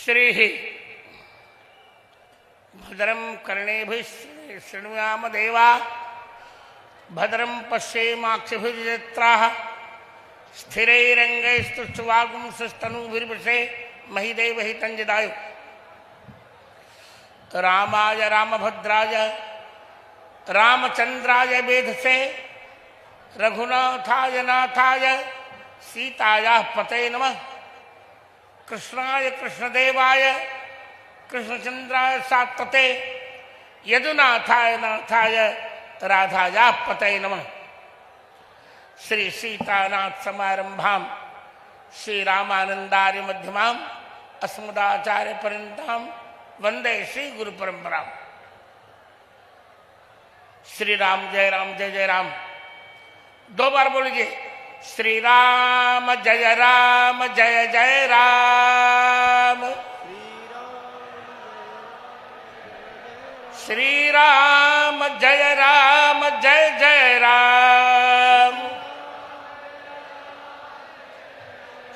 श्री भद्रं कर्णेभिः शृणुयाम देवा भद्रं पश्येमाक्षिभिर्यजत्राः स्थिरैरङ्गैस्तुष्टुवागुंसस्तनूभिर्वशे महिदेवहितं रामाय रामभद्राय रामचंद्राय वेधसे रघुनाथाय नाथाय सीतायाः पतये नमः। कृष्णाय कृष्णदेवाय कृष्णचंद्राय सात्वते यदुनाथाय नाथाय राधायाः पतये नमः। श्री सीतानाथ समारंभां श्री रामानंदार्य मध्यमां अस्मदाचार्य पर्यन्तां वंदे श्री गुरु परंपरां। श्री राम जय राम। दो बार बोलिए, श्री राम जय जय राम। श्री राम जय जय राम।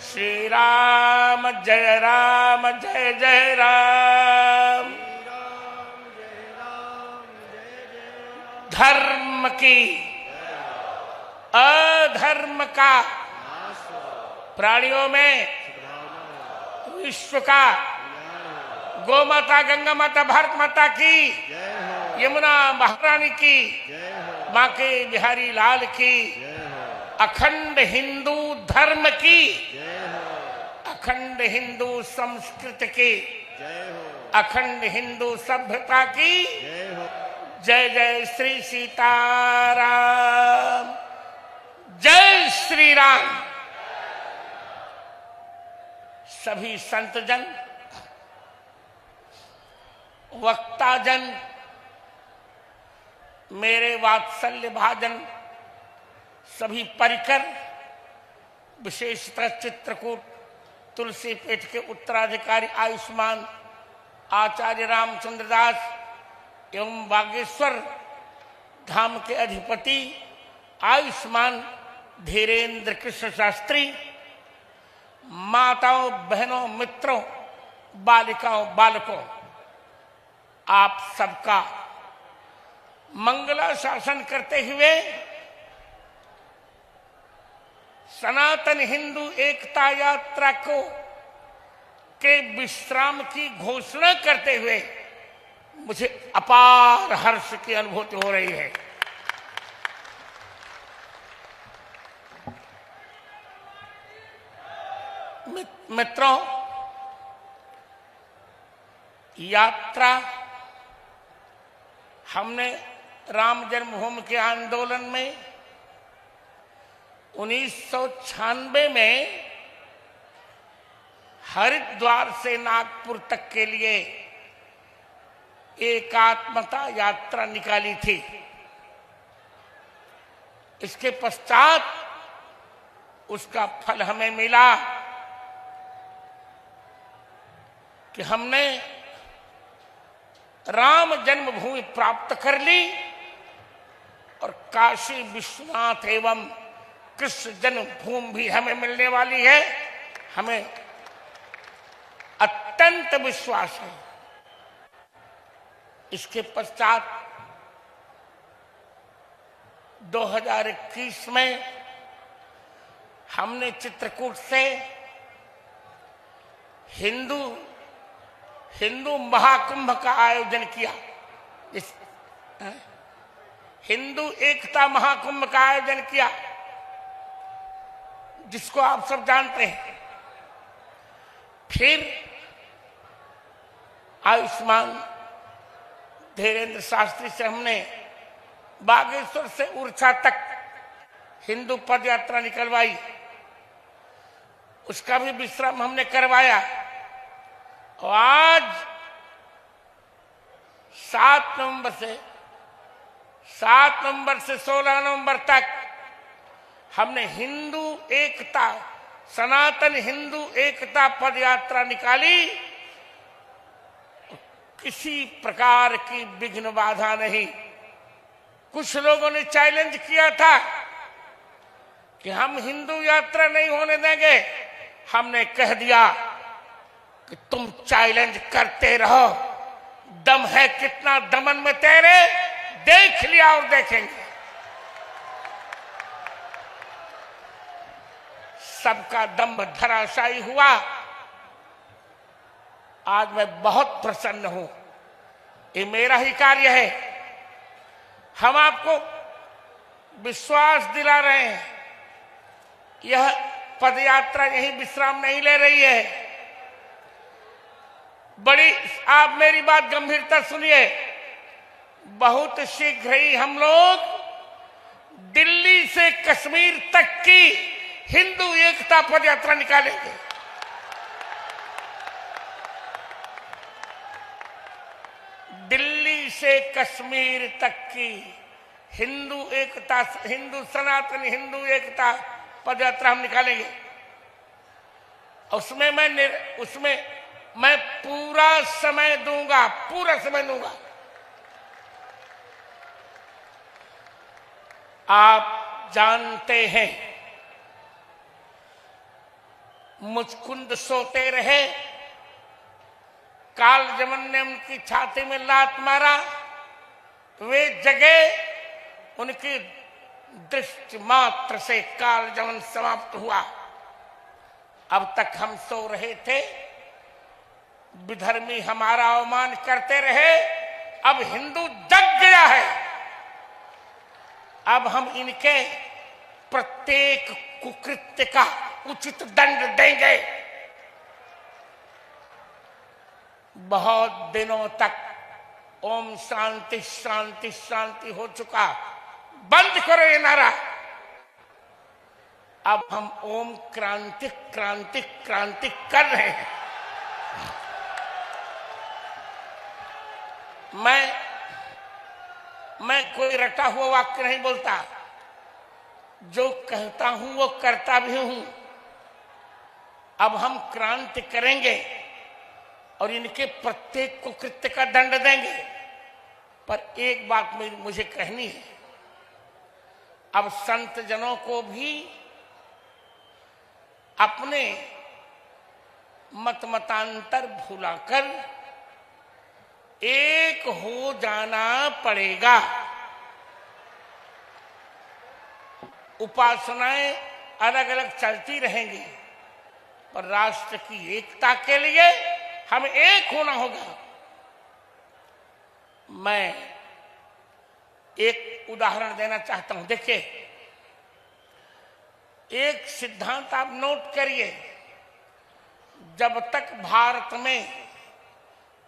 श्री राम जय जय राम। धर्म की अधर्म का प्राणियों में विश्व का गौ माता गंगा माता भारत माता की यमुना महारानी की माँ के बिहारी लाल की अखंड हिंदू धर्म की अखंड हिंदू संस्कृति की अखंड हिंदू सभ्यता की जय जय श्री सीताराम। जय श्री राम। सभी संतजन वक्ताजन मेरे वात्सल्य भाजन सभी परिकर विशेषतः चित्रकूट तुलसी पीठ के उत्तराधिकारी आयुष्मान आचार्य रामचंद्र दास एवं बागेश्वर धाम के अधिपति आयुष्मान धीरेन्द्र कृष्ण शास्त्री, माताओं बहनों मित्रों बालिकाओं बालकों, आप सबका मंगला शासन करते हुए सनातन हिंदू एकता यात्रा को के विश्राम की घोषणा करते हुए मुझे अपार हर्ष की अनुभूति हो रही है। मित्रों, यात्रा हमने राम जन्मभूमि के आंदोलन में 1996 में हरिद्वार से नागपुर तक के लिए एकात्मता यात्रा निकाली थी। इसके पश्चात उसका फल हमें मिला कि हमने राम जन्मभूमि प्राप्त कर ली और काशी विश्वनाथ एवं कृष्ण जन्मभूमि भी हमें मिलने वाली है। हमें अत्यंत विश्वास है। इसके पश्चात 2021 में हमने चित्रकूट से हिंदू महाकुंभ का आयोजन किया। इस हिंदू एकता महाकुंभ का आयोजन किया, जिसको आप सब जानते हैं। फिर आयुष्मान धीरेन्द्र शास्त्री से हमने बागेश्वर से उड़ीसा तक हिंदू पद यात्रा निकलवाई। उसका भी विश्राम हमने करवाया और आज 7 नवंबर से 16 नवंबर तक हमने हिंदू एकता सनातन हिंदू एकता पद यात्रा निकाली। किसी प्रकार की विघ्न बाधा नहीं। कुछ लोगों ने चैलेंज किया था कि हम हिंदू यात्रा नहीं होने देंगे। हमने कह दिया कि तुम चैलेंज करते रहो, दम है कितना दमन में तेरे, देख लिया और देखेंगे। सबका दम धराशायी हुआ। आज मैं बहुत प्रसन्न हूं, ये मेरा ही कार्य है। हम आपको विश्वास दिला रहे हैं, यह पदयात्रा यही विश्राम नहीं ले रही है। बड़ी, आप मेरी बात गंभीरता सुनिए, बहुत शीघ्र ही हम लोग दिल्ली से कश्मीर तक की हिंदू एकता पदयात्रा निकालेंगे। दिल्ली से कश्मीर तक की हिंदू एकता, हिंदू सनातन हिंदू एकता पदयात्रा हम निकालेंगे। उसमें मैं पूरा समय दूंगा, पूरा समय दूंगा। आप जानते हैं, मुचकुंद सोते रहे, काल जमन ने उनकी छाती में लात मारा, वे जगे, उनकी दृष्टि मात्र से काल जमन समाप्त हुआ। अब तक हम सो रहे थे, विधर्मी हमारा अवमान करते रहे, अब हिंदू जग गया है। अब हम इनके प्रत्येक कुकृत्य का उचित दंड देंगे। बहुत दिनों तक ओम शांति शांति शांति हो चुका, बंद करो ये नारा। अब हम ओम क्रांति क्रांति क्रांति कर रहे हैं। मैं कोई रटा हुआ वाक्य नहीं बोलता, जो कहता हूं वो करता भी हूं। अब हम क्रांति करेंगे और इनके प्रत्येक को कृत्य का दंड देंगे। पर एक बात मुझे कहनी है, अब संत जनों को भी अपने मतांतर भुलाकर एक हो जाना पड़ेगा। उपासनाएं अलग अलग चलती रहेंगी, पर राष्ट्र की एकता के लिए हमें एक होना होगा। मैं एक उदाहरण देना चाहता हूं। देखिए, एक सिद्धांत आप नोट करिए, जब तक भारत में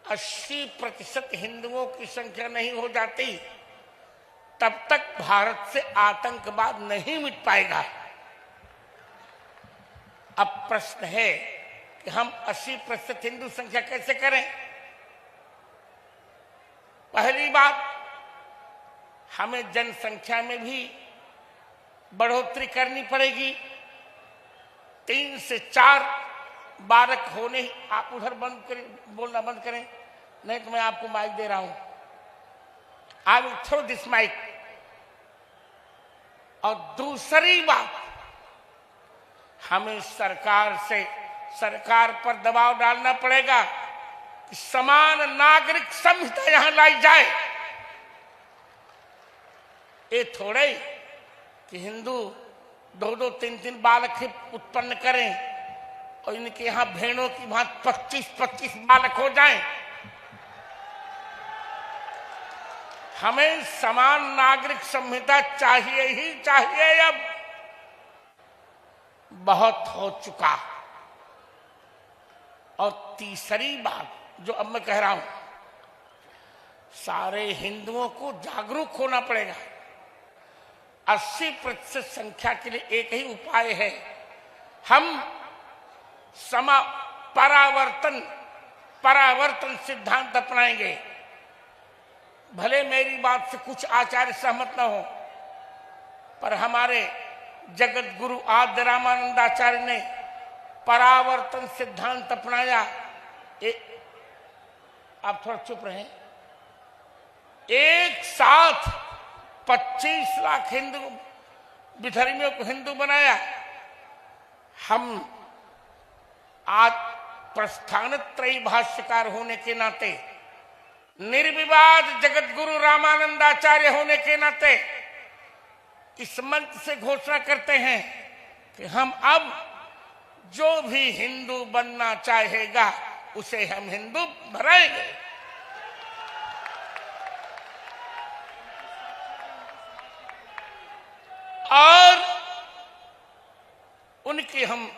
80% हिंदुओं की संख्या नहीं हो जाती, तब तक भारत से आतंकवाद नहीं मिट पाएगा। अब प्रश्न है कि हम 80% हिंदू संख्या कैसे करें? पहली बात, हमें जनसंख्या में भी बढ़ोतरी करनी पड़ेगी। 3 से 4 बालक होने, आप उधर बंद करें, बोलना बंद करें, नहीं तो मैं आपको माइक दे रहा हूं। I will throw this mike. और दूसरी बात, हमें सरकार पर दबाव डालना पड़ेगा कि समान नागरिक संहिता यहां लाई जाए। ये थोड़े कि हिंदू 2-2, 3-3 बालक ही उत्पन्न करें और इनके यहां भेड़ों की भांति 25-25 बालक हो जाएं। हमें समान नागरिक संहिता चाहिए ही चाहिए। अब बहुत हो चुका। और तीसरी बात जो अब मैं कह रहा हूं, सारे हिंदुओं को जागरूक होना पड़ेगा। 80% संख्या के लिए एक ही उपाय है, हम परावर्तन सिद्धांत अपनाएंगे। भले मेरी बात से कुछ आचार्य सहमत न हो, पर हमारे जगत गुरु आद्य रामानंदाचार्य ने परावर्तन सिद्धांत अपनाया। आप थोड़ा चुप रहें। एक साथ 25 लाख हिंदू विधर्मियों को हिंदू बनाया। हम आज प्रस्थानत्रयी भाष्यकार होने के नाते, निर्विवाद जगत गुरु रामानंदाचार्य होने के नाते इस मंच से घोषणा करते हैं कि हम अब जो भी हिंदू बनना चाहेगा उसे हम हिंदू बनाएंगे। और उनकी हम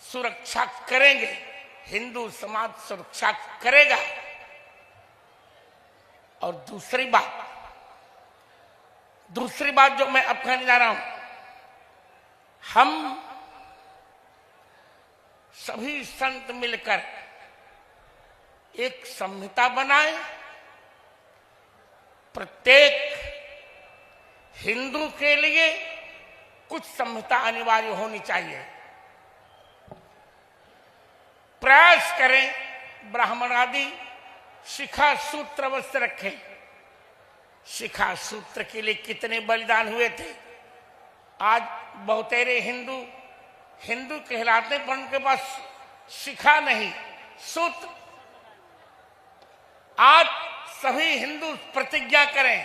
सुरक्षा करेंगे, हिंदू समाज सुरक्षा करेगा। और दूसरी बात जो मैं अब कहने जा रहा हूं, हम सभी संत मिलकर एक संहिता बनाए, प्रत्येक हिंदू के लिए कुछ संहिता अनिवार्य होनी चाहिए। प्रयास करें ब्राह्मण आदि शिखा सूत्र अवश्य रखें। शिखा सूत्र के लिए कितने बलिदान हुए थे। आज बहुतेरे हिंदू कहलाते पर उनके पास शिखा नहीं, सूत्र। आज सभी हिंदू प्रतिज्ञा करें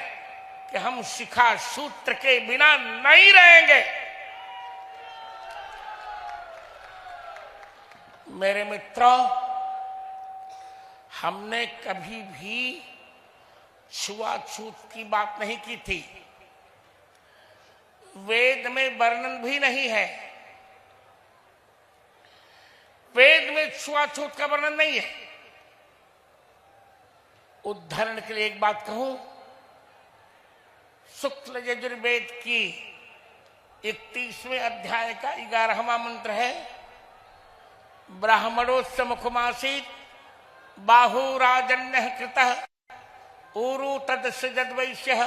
कि हम शिखा सूत्र के बिना नहीं रहेंगे। मेरे मित्रों, हमने कभी भी छुआछूत की बात नहीं की थी। वेद में वर्णन भी नहीं है, वेद में छुआछूत का वर्णन नहीं है। उदाहरण के लिए एक बात कहूं, शुक्ल यजुर्वेद की 31वें अध्याय का 11वां मंत्र है, ब्राह्मणोस्य मुखमासीत् बाहुराजन्यः कृतः ऊरु तदस्यद्वैश्यः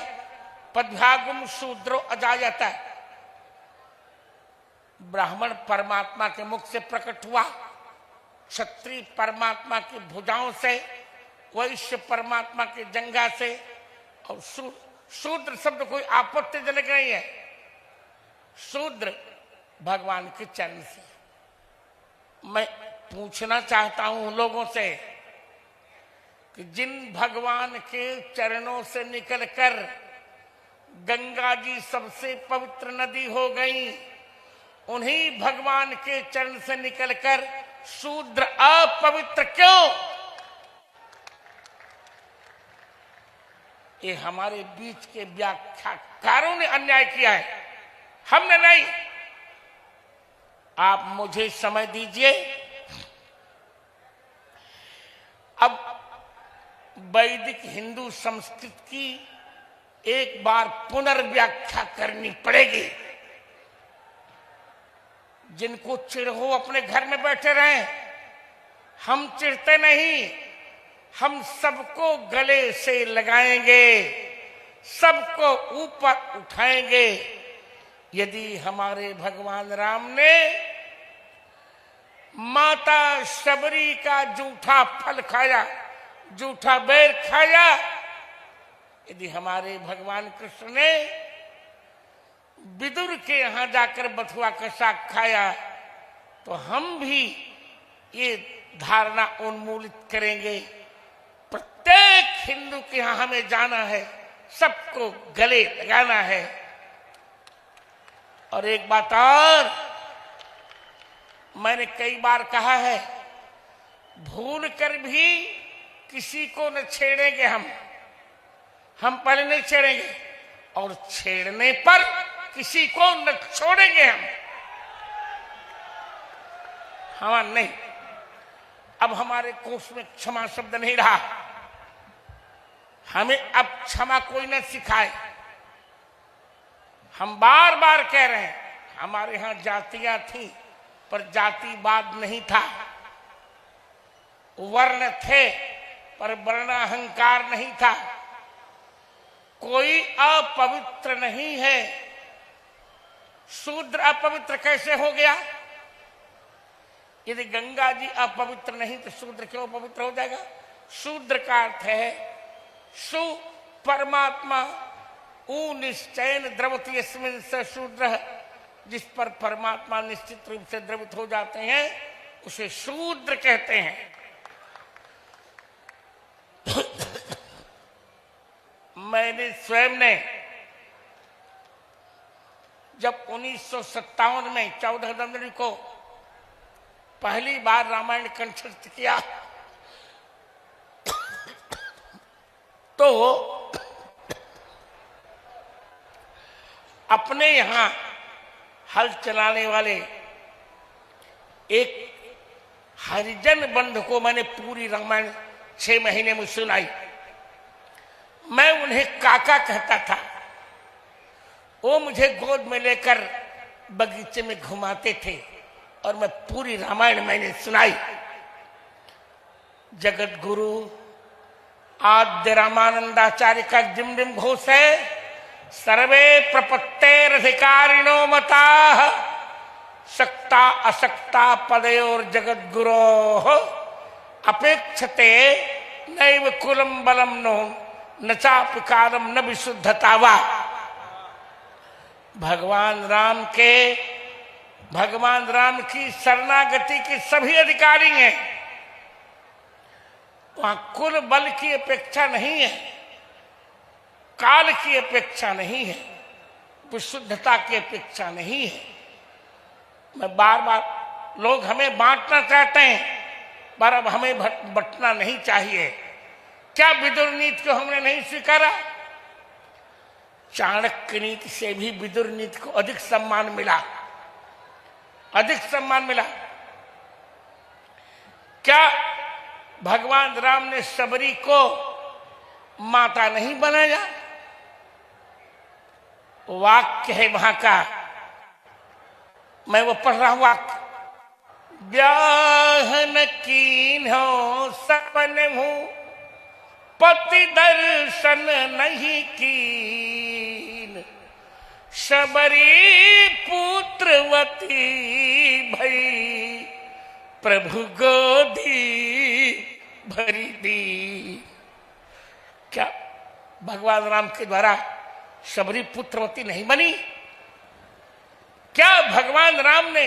पद्भागुम शूद्रो अजायत। ब्राह्मण परमात्मा के मुख से प्रकट हुआ, क्षत्रिय परमात्मा की भुजाओं से, वैश्य परमात्मा के जंघा से, और शूद्र शब्द कोई आपत्तिजनक नहीं है। शूद्र भगवान के चरण से। मैं पूछना चाहता हूं लोगों से कि जिन भगवान के चरणों से निकलकर गंगा जी सबसे पवित्र नदी हो गई, उन्हीं भगवान के चरण से निकलकर शूद्र अपवित्र क्यों? ये हमारे बीच के व्याख्याकारों ने अन्याय किया है, हमने नहीं। आप मुझे समय दीजिए। अब वैदिक हिंदू संस्कृति की एक बार पुनर्व्याख्या करनी पड़ेगी। जिनको चिढ़ हो अपने घर में बैठे रहें, हम चिढ़ते नहीं। हम सबको गले से लगाएंगे, सबको ऊपर उठाएंगे। यदि हमारे भगवान राम ने माता शबरी का जूठा फल खाया, जूठा बेर खाया, यदि हमारे भगवान कृष्ण ने विदुर के यहां जाकर बथुआ का साग खाया, तो हम भी ये धारणा उन्मूलित करेंगे। प्रत्येक हिंदू के यहां हमें जाना है, सबको गले लगाना है। और एक बात और, मैंने कई बार कहा है, भूल कर भी किसी को न छेड़ेंगे। हम पहले नहीं छेड़ेंगे, और छेड़ने पर किसी को न छोड़ेंगे हम नहीं। अब हमारे कोष में क्षमा शब्द नहीं रहा। हमें अब क्षमा कोई न सिखाए। हम बार बार कह रहे हैं, हमारे यहां जातियां थी पर जातिवाद नहीं था, वर्ण थे पर वर्णाहंकार नहीं था। कोई अपवित्र नहीं है। शूद्र अपवित्र कैसे हो गया? यदि गंगा जी अपवित्र नहीं तो शूद्र क्यों पवित्र हो जाएगा? शूद्र का अर्थ है सु परमात्मा, ऊ निश्चयन द्रवति यस्मिन् स शूद्र, जिस पर परमात्मा निश्चित रूप से द्रवित हो जाते हैं उसे शूद्र कहते हैं। मैंने स्वयं ने जब 1957 में 14 जनवरी को पहली बार रामायण कंठस्थ किया तो अपने यहां हल चलाने वाले एक हरिजन बंधु को मैंने पूरी रामायण 6 महीने में सुनाई। मैं उन्हें काका कहता था। वो मुझे गोद में लेकर बगीचे में घुमाते थे और मैं पूरी रामायण मैंने सुनाई। जगत गुरु आद्य रामानंदाचार्य का जिम जिम घोष है, सर्वे प्रपत्तेरधिकारिणो मताः सक्ता असक्ता पदयोर जगत गुरो अपेक्षते नैव कुलम बलम नो न चापि कालम न विशुद्धता वा। भगवान राम की शरणागति के सभी अधिकारी हैं। वहां कुल बल की अपेक्षा नहीं है, काल की अपेक्षा नहीं है, विशुद्धता की अपेक्षा नहीं है। मैं बार बार लोग हमें बांटना चाहते हैं, पर अब हमें बंटना नहीं चाहिए। क्या विदुर नीति को हमने नहीं स्वीकारा? चाणक्य नीति से भी विदुर नीति को अधिक सम्मान मिला, अधिक सम्मान मिला। क्या भगवान राम ने शबरी को माता नहीं बनाया? वाक्य है वहां का, मैं वो पढ़ रहा हूं वाक्य। ब्याहन कीन्हो सपन हूं पति दर्शन नहीं कीन, शबरी पुत्रवती भई प्रभु गोदी भरी दी। क्या भगवान राम के द्वारा शबरी पुत्रवती नहीं बनी? क्या भगवान राम ने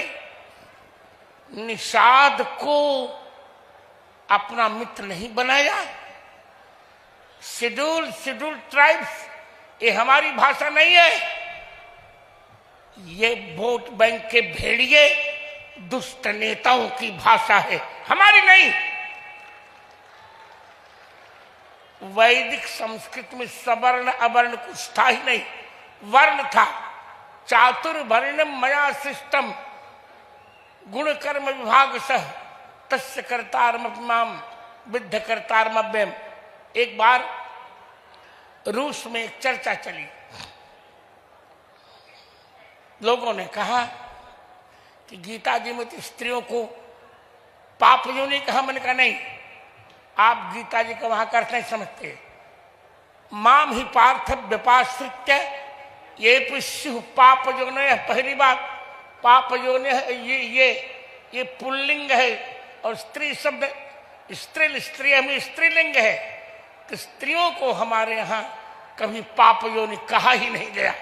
निषाद को अपना मित्र नहीं बनाया? शेड्यूल ट्राइब्स, ये हमारी भाषा नहीं है, ये वोट बैंक के भेड़िए दुष्ट नेताओं की भाषा है, हमारी नहीं। वैदिक संस्कृत में सवर्ण अवर्ण कुछ था ही नहीं, वर्ण था। चातुर्वर्ण्यम मया सृष्टम गुण कर्म विभाग सह तस्य कर्तारमपिमाम विद्ध कर्तारमव्यम। एक बार रूस में एक चर्चा चली। लोगों ने कहा कि गीता जी में तो स्त्रियों को पाप योनि कहा। मैंने कहा नहीं, आप गीता जी का वहां अर्थ नहीं समझते। माम ही पार्थ व्यपाश्रित्य ये पिस्यु पाप योनि है। पहली बात पाप योनि है, ये पुल्लिंग है और स्त्री शब्द स्त्री में स्त्रीलिंग है। कि स्त्रियों को हमारे यहाँ कभी पाप योनि कहा ही नहीं गया,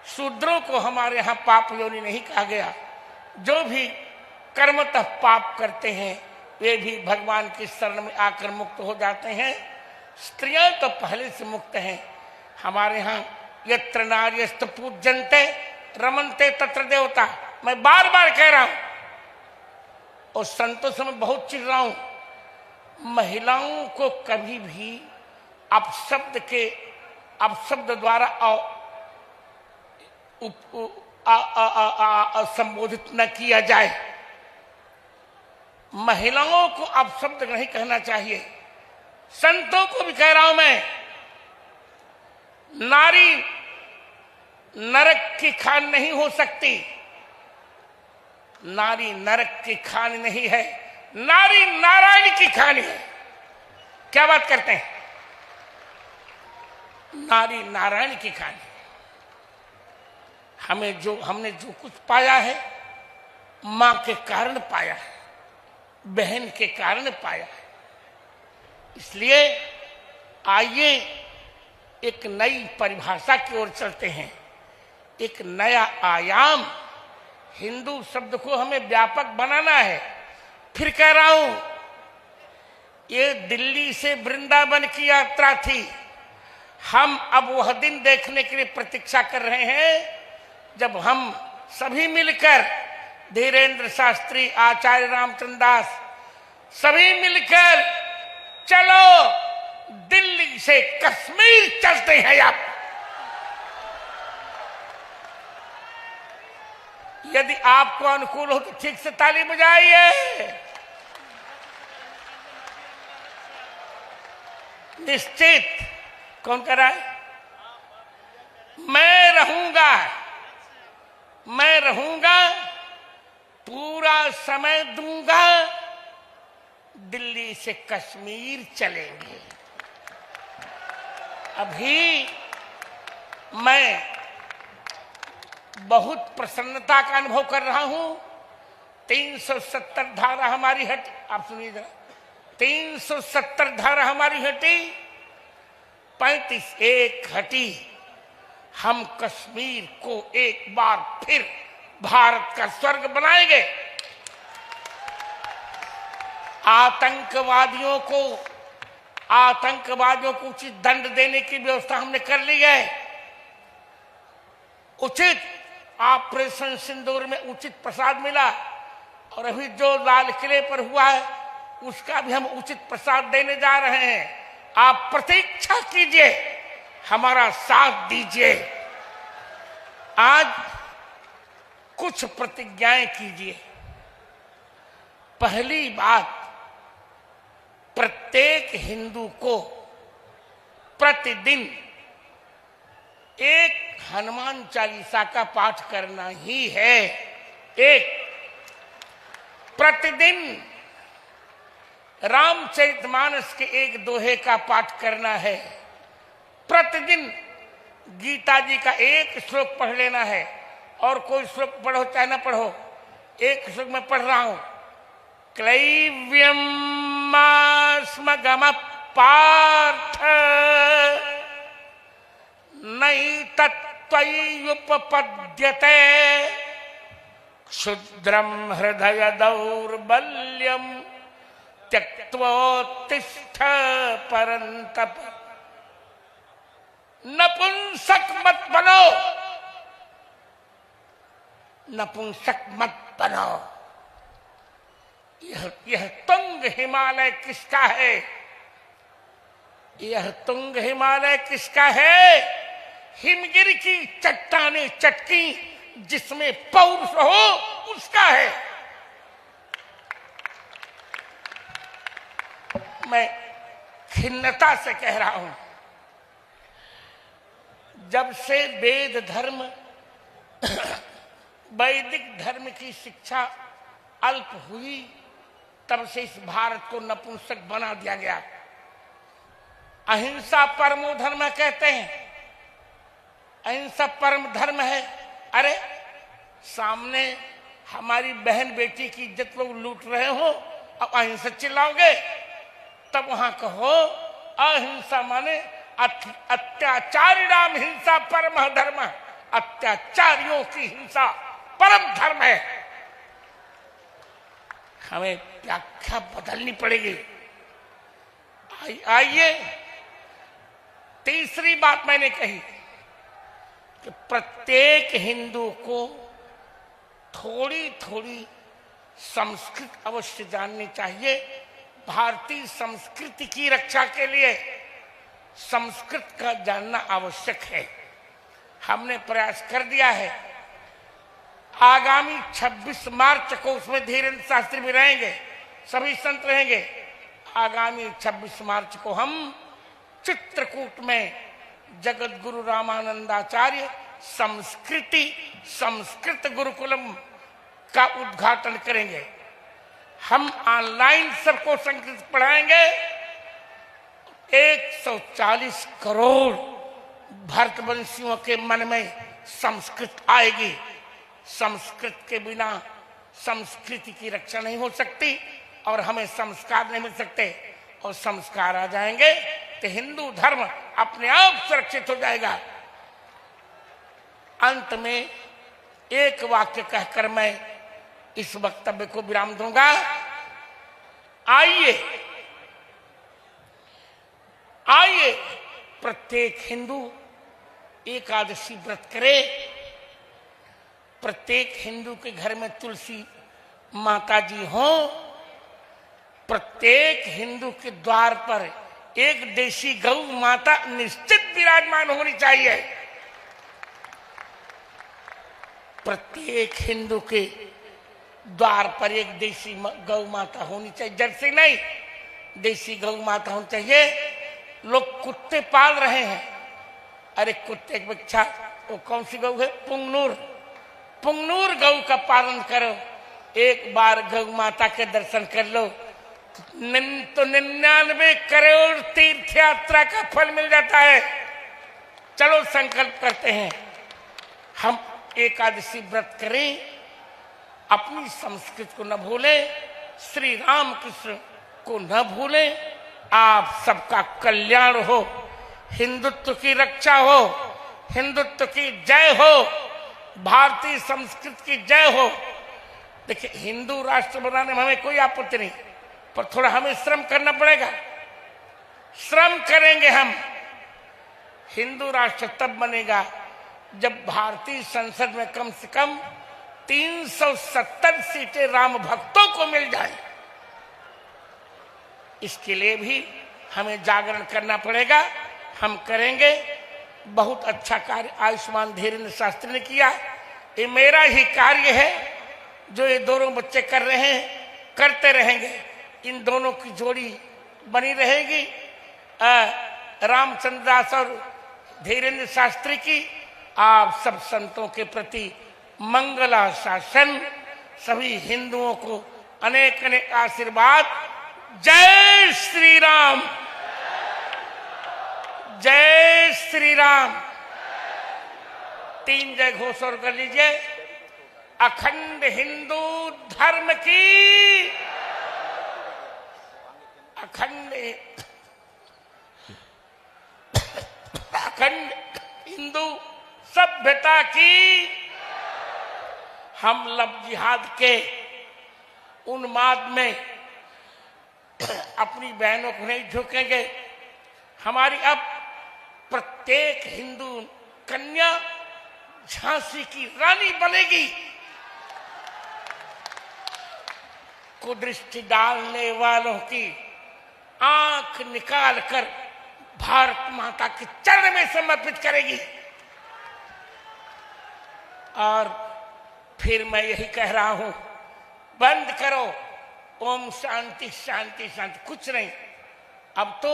शूद्रों को हमारे यहाँ पाप योनि नहीं कहा गया। जो भी कर्मतः पाप करते हैं वे भी भगवान की शरण में आकर मुक्त हो जाते हैं। स्त्रियां तो पहले से मुक्त हैं। हमारे यहाँ यत्र नार्यस्त पूज्यन्ते रमन्ते तत्र देवता। मैं बार बार कह रहा हूं और संतों से मैं बहुत चिढ़ रहा हूं, महिलाओं को कभी भी अपशब्द द्वारा संबोधित न किया जाए। महिलाओं को अपशब्द नहीं कहना चाहिए। संतों को भी कह रहा हूं मैं, नारी नरक की खान नहीं हो सकती। नारी नरक की खान नहीं है, नारी नारायण की खान है। क्या बात करते हैं? नारी नारायण की खान है। हमने जो कुछ पाया है मां के कारण पाया है, बहन के कारण पाया है। इसलिए आइए एक नई परिभाषा की ओर चलते हैं, एक नया आयाम। हिंदू शब्द को हमें व्यापक बनाना है। फिर कह रहा हूं, ये दिल्ली से वृंदावन की यात्रा थी। हम अब वह दिन देखने के लिए प्रतीक्षा कर रहे हैं जब हम सभी मिलकर, धीरेन्द्र शास्त्री, आचार्य रामचंद्र दास, सभी मिलकर चलो दिल्ली से कश्मीर चलते हैं। अब यदि आपको अनुकूल हो तो ठीक से ताली बजाइए। निश्चित। कौन कर रहा है? मैं रहूंगा, मैं रहूंगा, पूरा समय दूंगा। दिल्ली से कश्मीर चलेंगे। अभी मैं बहुत प्रसन्नता का अनुभव कर रहा हूं। 370 धारा हमारी हटी। आप सुनिए जरा, 370 धारा हमारी हटी, 35 हटी। हम कश्मीर को एक बार फिर भारत का स्वर्ग बनाएंगे। आतंकवादियों को उचित दंड देने की व्यवस्था हमने कर ली है। उचित ऑपरेशन सिंदूर में उचित प्रसाद मिला, और अभी जो लाल किले पर हुआ है उसका भी हम उचित प्रसाद देने जा रहे हैं। आप प्रतीक्षा कीजिए, हमारा साथ दीजिए। आज कुछ प्रतिज्ञाएं कीजिए। पहली बात, प्रत्येक हिंदू को प्रतिदिन एक हनुमान चालीसा का पाठ करना ही है। एक प्रतिदिन रामचरितमानस के एक दोहे का पाठ करना है। प्रतिदिन गीता जी का एक श्लोक पढ़ लेना है। और कोई श्लोक पढ़ो चाहे ना पढ़ो, एक श्लोक मैं पढ़ रहा हूं। क्लैव्यम स्मगम पार्थ नैतत्त्वयुपपद्यते क्षुद्रम हृदय दौर्बल्यम त्यक्त्वोत्तिष्ठ परन्तप। नपुंसक मत बनो, नपुंसक मत बनो। यह तुंग हिमालय किसका है? यह तुंग हिमालय किसका है? हिमगिरी की चट्टाने चटकी जिसमें पौरुष हो उसका है। मैं खिन्नता से कह रहा हूं, जब से वेद धर्म वैदिक धर्म की शिक्षा अल्प हुई, तब से इस भारत को नपुंसक बना दिया गया। अहिंसा परमो धर्म कहते हैं, अहिंसा परम धर्म है। अरे सामने हमारी बहन बेटी की इज्जत लोग लूट रहे हो, अब अहिंसा चिल्लाओगे? तब वहां कहो अहिंसा माने अत्याचारी नाम हिंसा परम धर्म। अत्याचारियों की हिंसा परम धर्म है। हमें व्याख्या बदलनी पड़ेगी। आइए, तीसरी बात मैंने कही कि प्रत्येक हिंदू को थोड़ी थोड़ी संस्कृत अवश्य जाननी चाहिए। भारतीय संस्कृति की रक्षा के लिए संस्कृत का जानना आवश्यक है। हमने प्रयास कर दिया है। आगामी 26 मार्च को उसमें धीरेन्द्र शास्त्री भी रहेंगे, सभी संत रहेंगे। आगामी 26 मार्च को हम चित्रकूट में जगत गुरु रामानंदाचार्य संस्कृत गुरुकुलम का उद्घाटन करेंगे। हम ऑनलाइन सबको संस्कृत पढ़ाएंगे। 140 करोड़ भारतवंशियों के मन में संस्कृत आएगी। संस्कृत के बिना संस्कृति की रक्षा नहीं हो सकती और हमें संस्कार नहीं मिल सकते। और संस्कार आ जाएंगे तो हिंदू धर्म अपने आप सुरक्षित हो जाएगा। अंत में एक वाक्य कहकर मैं इस वक्तव्य को विराम दूंगा। आइए आइए प्रत्येक हिंदू एकादशी व्रत करे। प्रत्येक हिंदू के घर में तुलसी माता जी हो। प्रत्येक हिंदू के द्वार पर एक देशी गौ माता निश्चित विराजमान होनी चाहिए। प्रत्येक हिंदू के द्वार पर एक देशी गौ माता होनी चाहिए। जर्सी नहीं, देशी गौ माता होनी चाहिए। लोग कुत्ते पाल रहे हैं। अरे कुत्ते के बच्चा वो कौन सी गौ है? पुंगनूर। पुंगनूर गौ का पालन करो। एक बार गौ माता के दर्शन कर लो तो 99 करोड़ तीर्थ यात्रा का फल मिल जाता है। चलो संकल्प करते हैं, हम एकादशी व्रत करें, अपनी संस्कृति को न भूलें, श्री राम कृष्ण को न भूलें। आप सबका कल्याण हो, हिंदुत्व की रक्षा हो, हिंदुत्व की जय हो, भारतीय संस्कृति की जय हो। देखिए, हिंदू राष्ट्र बनाने में हमें कोई आपत्ति नहीं, पर थोड़ा हमें श्रम करना पड़ेगा। श्रम करेंगे हम। हिंदू राष्ट्र तब बनेगा जब भारतीय संसद में कम से कम 370 सीटें राम भक्तों को मिल जाए। इसके लिए भी हमें जागरण करना पड़ेगा। हम करेंगे। बहुत अच्छा कार्य आयुष्मान धीरेन्द्र शास्त्री ने किया। ये मेरा ही कार्य है जो ये दोनों बच्चे कर रहे हैं, करते रहेंगे। इन दोनों की जोड़ी बनी रहेगी। रामचंद्र दास और धीरेन्द्र शास्त्री की। आप सब संतों के प्रति मंगलाशासन, सभी हिंदुओं को अनेक अनेक आशीर्वाद। जय श्री राम, जय श्री राम। 3 जय घोष और कर लीजिए। अखंड हिंदू धर्म की, अखंड हिंदू सभ्यता की। हम लब जिहाद के उन्माद में अपनी बहनों को नहीं झुकेंगे। हमारी अब प्रत्येक हिंदू कन्या झांसी की रानी बनेगी। कुदृष्टि डालने वालों की आंख निकालकर भारत माता के चरण में समर्पित करेगी। और फिर मैं यही कह रहा हूं, बंद करो ओम शांति शांति शांति, कुछ नहीं। अब तो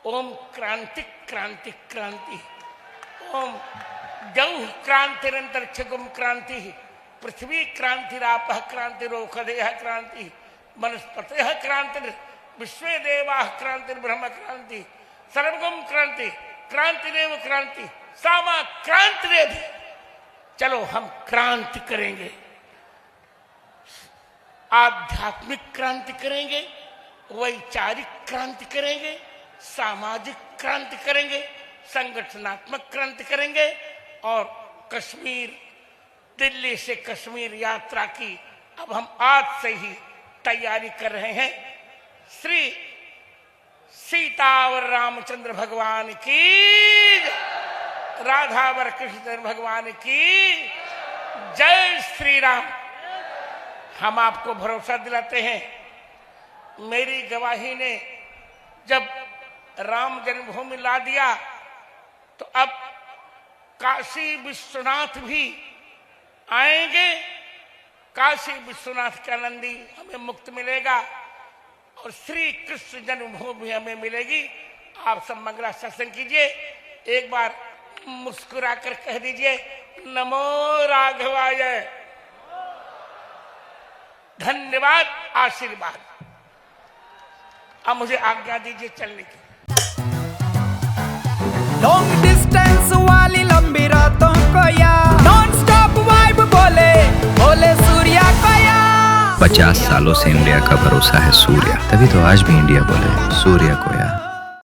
ओम क्रांति क्रांति क्रांति। ओम गौ क्रांतिरंतरिक्षगुम क्रांति, पृथ्वी क्रांतिरापः क्रांतिरोखदेह क्रांति, वनस्पतयः क्रांति, विश्वे देवाः क्रांतिर्ब्रह्म क्रांति, सर्वगुम क्रांति, क्रांतिरेव क्रांति, सामा क्रांतिरेव। चलो हम क्रांति करेंगे, आध्यात्मिक क्रांति करेंगे, वैचारिक क्रांति करेंगे, सामाजिक क्रांति करेंगे, संगठनात्मक क्रांति करेंगे। और कश्मीर, दिल्ली से कश्मीर यात्रा की अब हम आज से ही तैयारी कर रहे हैं। श्री सीता और रामचंद्र भगवान की, राधा वर कृष्ण भगवान की जय श्री राम। हम आपको भरोसा दिलाते हैं, मेरी गवाही ने जब राम जन्मभूमि ला दिया तो अब काशी विश्वनाथ भी आएंगे। काशी विश्वनाथ का नंदी हमें मुक्त मिलेगा और श्री कृष्ण जन्मभूमि हमें मिलेगी। आप सब मंगलाशासन कीजिए। एक बार मुस्कुरा कर कह दीजिए, नमो राघवाय। धन्यवाद, आशीर्वाद। अब मुझे आज्ञा दीजिए चलने की। लॉन्ग डिस्टेंस वाली लंबी रातों को या नॉन स्टॉप वाइब बोले बोले सूर्या को या। 50 सालों से इंडिया का भरोसा है सूर्या, तभी तो आज भी इंडिया बोले सूर्या को या।